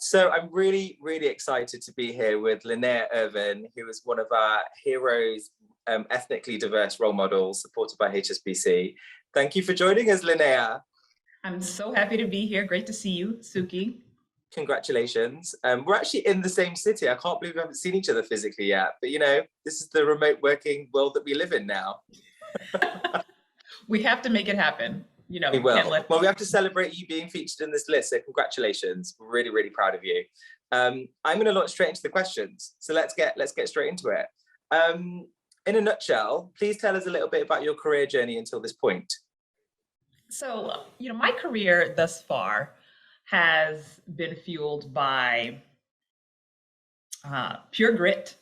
So I'm really, really excited to be here with Lanaya Irvin, who is one of our heroes, ethnically diverse role models supported by HSBC. Thank you for joining us, Lanaya. I'm so happy to be here. Great to see you, Suki. Congratulations. We're actually in the same city. I can't believe we haven't seen each other physically yet, but you know, this is the remote working world that we live in now. We have to make it happen. You know, we will. Well, we have to celebrate you being featured in this list, so congratulations. We're really, really proud of you. I'm going to launch straight into the questions, so let's get straight into it. In a nutshell, please tell us a little bit about your career journey until this point. So, you know, my career thus far has been fueled by pure grit,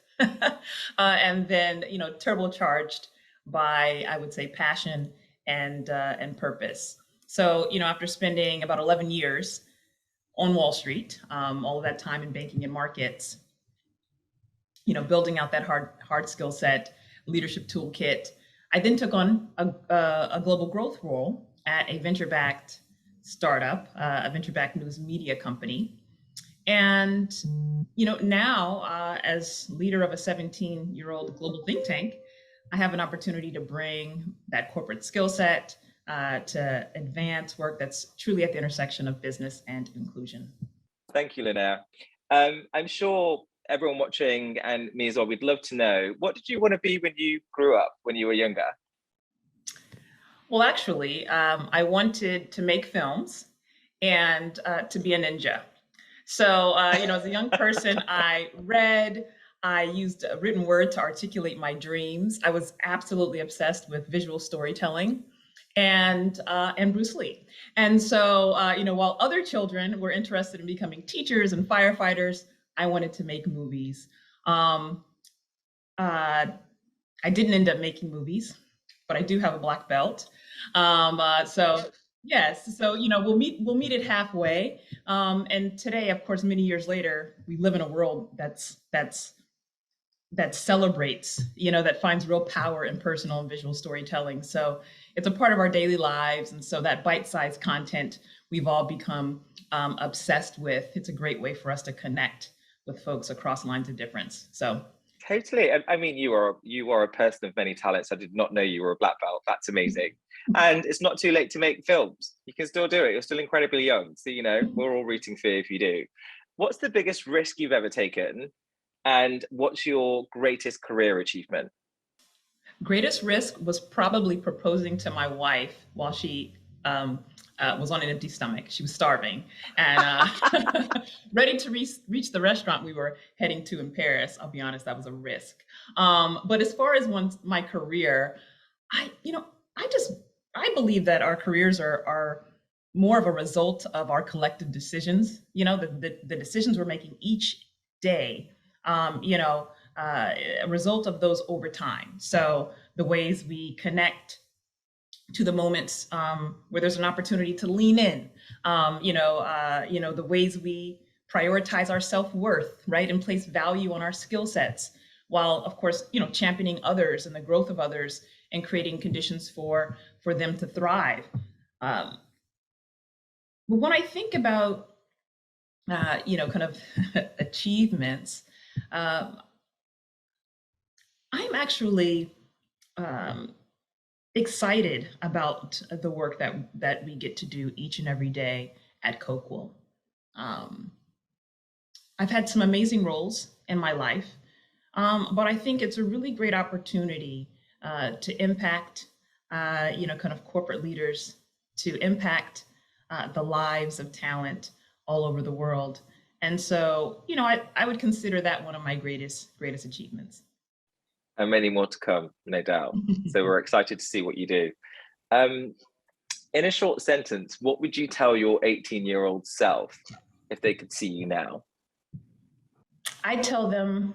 and then, you know, turbocharged by, I would say, passion and purpose. So, you know, after spending about 11 years on Wall Street, all of that time in banking and markets, you know, building out that hard skill set, leadership toolkit, I then took on a global growth role at a venture-backed startup, a venture-backed news media company. And, you know, now as leader of a 17-year-old global think tank, I have an opportunity to bring that corporate skill set to advance work that's truly at the intersection of business and inclusion. Thank you, Lanaya. I'm sure everyone watching and me as well, we'd love to know, what did you want to be when you grew up, when you were younger? Well, actually, I wanted to make films and to be a ninja. So, you know, as a young person, I read, I used a written word to articulate my dreams. I was absolutely obsessed with visual storytelling and Bruce Lee. And so, you know, while other children were interested in becoming teachers and firefighters, I wanted to make movies. I didn't end up making movies, but I do have a black belt. So yes, so you know we'll meet it halfway. And today, of course, many years later, we live in a world that celebrates, you know, that finds real power in personal and visual storytelling. So it's a part of our daily lives, and so that bite-sized content we've all become obsessed with. It's a great way for us to connect with folks across lines of difference. So. Totally. I mean, you are a person of many talents. I did not know you were a black belt. That's amazing. And it's not too late to make films. You can still do it. You're still incredibly young. So, you know, we're all rooting for you if you do. What's the biggest risk you've ever taken? And what's your greatest career achievement? Greatest risk was probably proposing to my wife while she was on an empty stomach. She was starving and ready to reach the restaurant we were heading to in Paris. I'll be honest, that was a risk. But as far as my career, I believe that our careers are more of a result of our collective decisions. You know, the decisions we're making each day. A result of those over time. So the ways we connect to the moments where there's an opportunity to lean in, the ways we prioritize our self-worth, right, and place value on our skill sets, while of course, you know, championing others and the growth of others and creating conditions for them to thrive. But when I think about, kind of achievements, I'm actually excited about the work that we get to do each and every day at Coqual. I've had some amazing roles in my life, but I think it's a really great opportunity to impact, kind of corporate leaders, to impact the lives of talent all over the world. And so, you know, I would consider that one of my greatest achievements. And many more to come, no doubt. So we're excited to see what you do. In a short sentence, what would you tell your 18-year-old self if they could see you now? I tell them,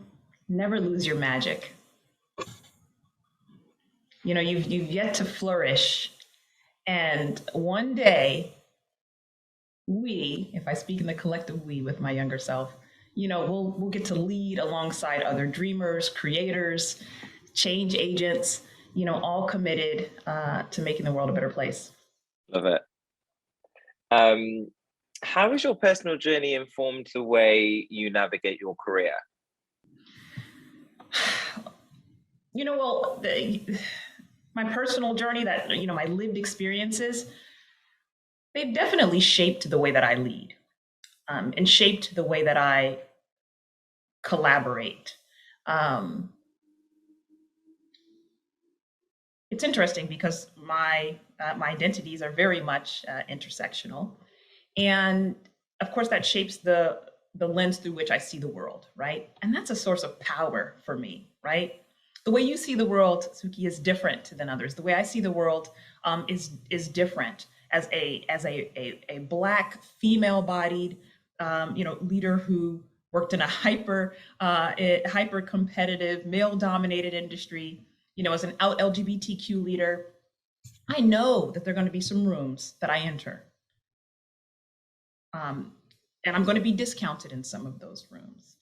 never lose your magic. You know, you've yet to flourish. And one day, we, if I speak in the collective we with my younger self, you know, we'll get to lead alongside other dreamers, creators, change agents, you know, all committed to making the world a better place. Love it. How has your personal journey informed the way you navigate your career? Well, my personal journey, that my lived experiences, they've definitely shaped the way that I lead, and shaped the way that I collaborate. Um, it's interesting because my identities are very much intersectional, and of course that shapes the lens through which I see the world, right? And that's a source of power for me, right? The way you see the world, Suki, is different than others. The way I see the world is different. As a Black female-bodied leader who worked in a hyper competitive male-dominated industry, as an LGBTQ leader, I know that there are going to be some rooms that I enter, um, and I'm going to be discounted in some of those rooms.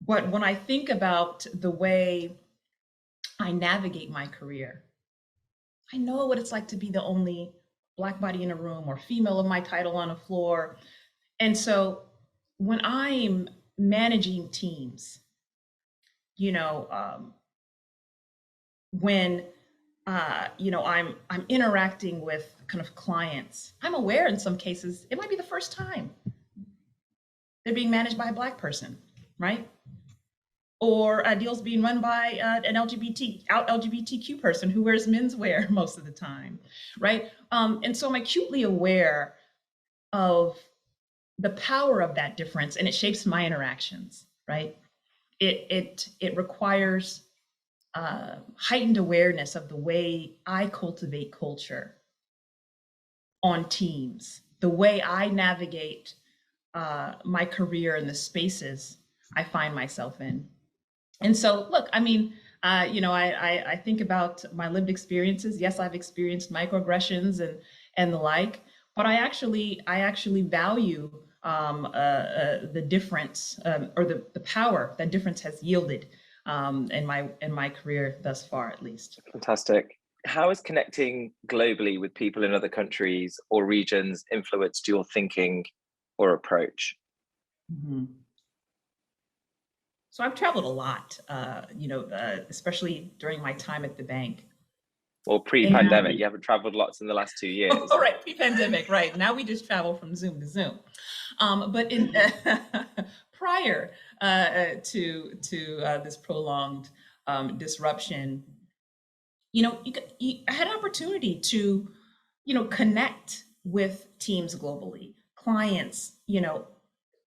But when I think about the way I navigate my career, I know what it's like to be the only Black body in a room or female of my title on a floor. And so when I'm managing teams, you know, when I'm interacting with kind of clients, I'm aware in some cases it might be the first time they're being managed by a Black person, right? Or a deal's being run by an LGBTQ person who wears menswear most of the time, right? And so I'm acutely aware of the power of that difference, and it shapes my interactions, right? It requires heightened awareness of the way I cultivate culture on teams, the way I navigate my career in the spaces I find myself in. And so, look, I mean, I think about my lived experiences. Yes, I've experienced microaggressions and the like, but I actually value the difference, or the power that difference has yielded in my career thus far, at least. Fantastic. How has connecting globally with people in other countries or regions influenced your thinking or approach? Mhm. So I've traveled a lot, especially during my time at the bank. Or pre-pandemic? You haven't traveled lots in the last 2 years. All right, pre-pandemic, right? Now we just travel from Zoom to Zoom. But in prior to this prolonged disruption, I had an opportunity to, connect with teams globally, clients,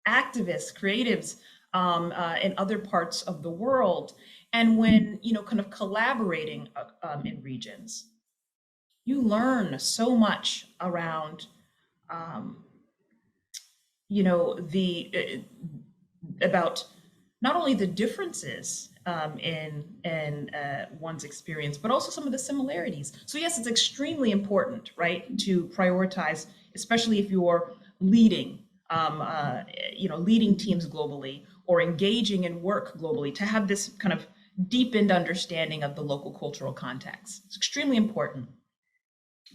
activists, creatives in other parts of the world, and when kind of collaborating in regions, you learn so much around um, the about not only the differences in one's experience, but also some of the similarities. So yes, it's extremely important, right, to prioritize, especially if you're leading, leading teams globally or engaging in work globally, to have this kind of deepened understanding of the local cultural context. It's extremely important.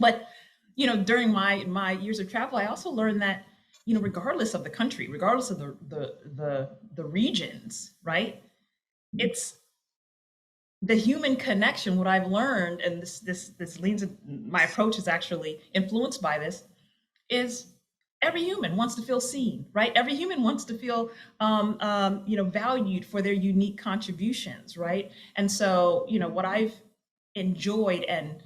But during my years of travel, I also learned that regardless of the country, regardless of the regions, right? It's the human connection. What I've learned, and this leans, my approach is actually influenced by this, is every human wants to feel seen, right? Every human wants to feel valued for their unique contributions, right? And so what I've enjoyed and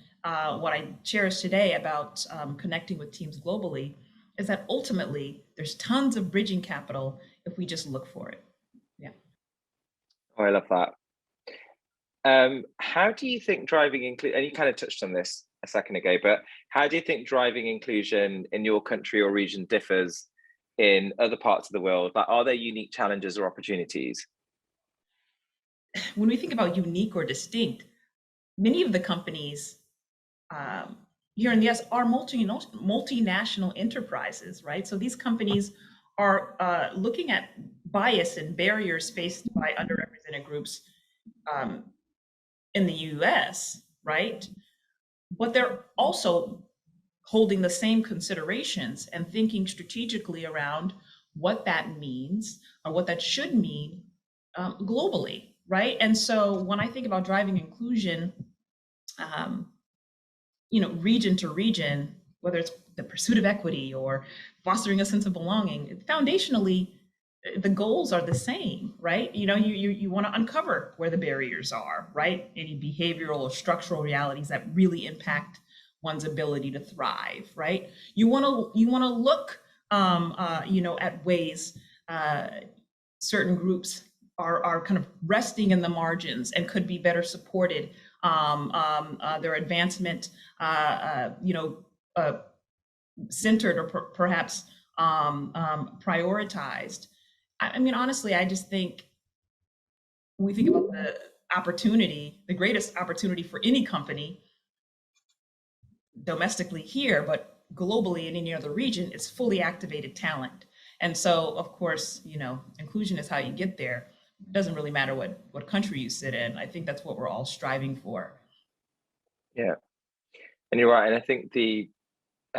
what I cherish today about connecting with teams globally is that ultimately there's tons of bridging capital if we just look for it. Yeah. Oh, I love that. How do you think driving inclusion, and you kind of touched on this a second ago, but how do you think driving inclusion in your country or region differs in other parts of the world? Like, are there unique challenges or opportunities? When we think about unique or distinct, many of the companies here in the US are multinational enterprises, right? So these companies are looking at bias and barriers faced by underrepresented groups in the US, right? But they're also holding the same considerations and thinking strategically around what that means or what that should mean globally, right? And so when I think about driving inclusion, region to region, whether it's the pursuit of equity or fostering a sense of belonging, foundationally, the goals are the same, right? You want to uncover where the barriers are, right? Any behavioral or structural realities that really impact one's ability to thrive, right? You want to look, at ways certain groups are kind of resting in the margins and could be better supported. Their advancement, centered or perhaps prioritized. I mean, honestly, I just think when we think about the opportunity, the greatest opportunity for any company domestically here, but globally in any other region, is fully activated talent. And so, of course, inclusion is how you get there. It doesn't really matter what country you sit in. I think that's what we're all striving for. Yeah, and you're right. And I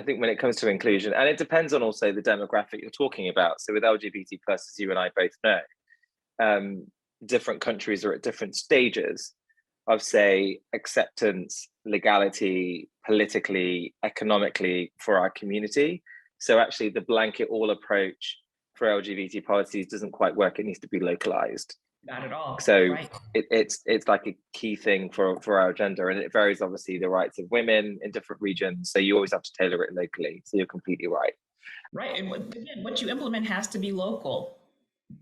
think when it comes to inclusion, and it depends on also the demographic you're talking about. So with LGBT plus, as you and I both know, different countries are at different stages of, say, acceptance, legality, politically, economically for our community. So actually the blanket all approach for LGBT policies doesn't quite work. It needs to be localized. Not at all. So Right. it's like a key thing for our agenda, and it varies obviously the rights of women in different regions. So you always have to tailor it locally. So you're completely right. Right. And again, what you implement has to be local.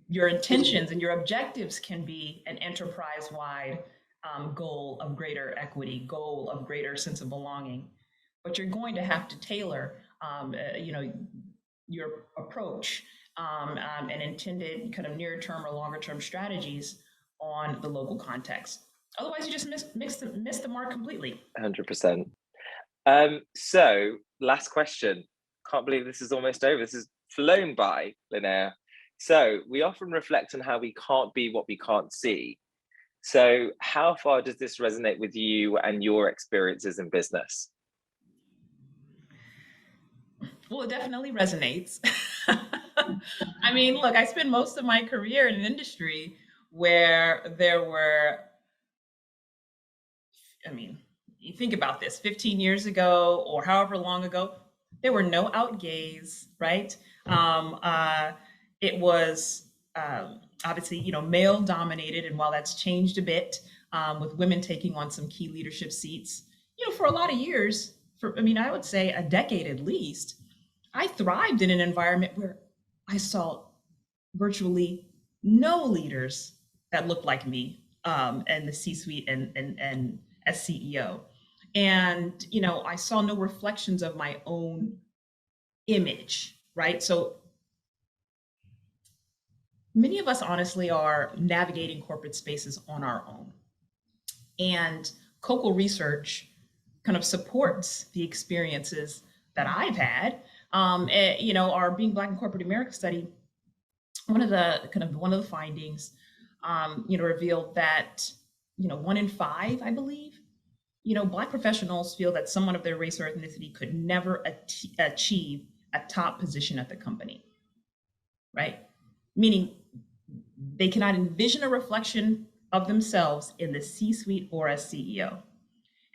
Your intentions and your objectives can be an enterprise-wide goal of greater equity, goal of greater sense of belonging, but you're going to have to tailor, your approach and intended kind of near-term or longer-term strategies on the local context. Otherwise, you just miss the mark completely. 100%. So last question. Can't believe this is almost over. This has flown by, Lanaya. So we often reflect on how we can't be what we can't see. So how far does this resonate with you and your experiences in business? Well, it definitely resonates. I mean, look, I spent most of my career in an industry where there were, I mean, you think about this 15 years ago or however long ago, there were no out gays, right? It was obviously, male dominated. And while that's changed a bit with women taking on some key leadership seats, for a lot of years, I would say a decade at least, I thrived in an environment where I saw virtually no leaders that looked like me in the C-suite and as CEO. And, I saw no reflections of my own image, right? So many of us honestly are navigating corporate spaces on our own. And Coqual research kind of supports the experiences that I've had. Our Being Black in Corporate America study, one of the findings, revealed that, 1 in 5, I believe, Black professionals feel that someone of their race or ethnicity could never achieve a top position at the company, right? Meaning they cannot envision a reflection of themselves in the C-suite or as CEO.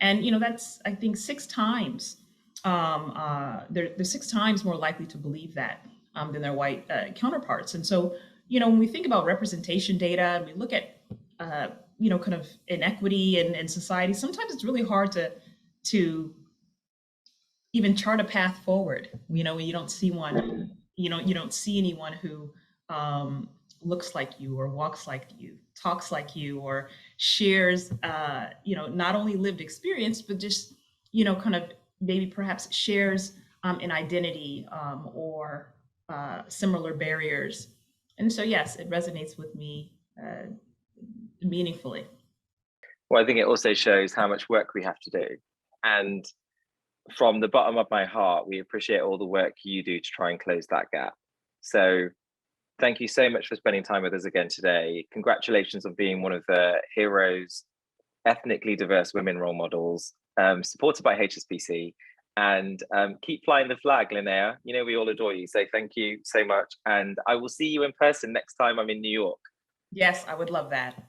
And, that's, I think, 6 times, they're 6 times more likely to believe that than their white counterparts. And so, when we think about representation data and we look at, kind of inequity in society, sometimes it's really hard to even chart a path forward. When you don't see one, you don't see anyone who looks like you or walks like you, talks like you, or shares, not only lived experience, but just, kind of maybe perhaps shares an identity or similar barriers. And so, yes, it resonates with me meaningfully. Well, I think it also shows how much work we have to do. And from the bottom of my heart, we appreciate all the work you do to try and close that gap. So thank you so much for spending time with us again today. Congratulations on being one of the heroes, ethnically diverse women role models, supported by HSBC. And keep flying the flag, Linnea. You know, we all adore you. So thank you so much. And I will see you in person next time I'm in New York. Yes, I would love that.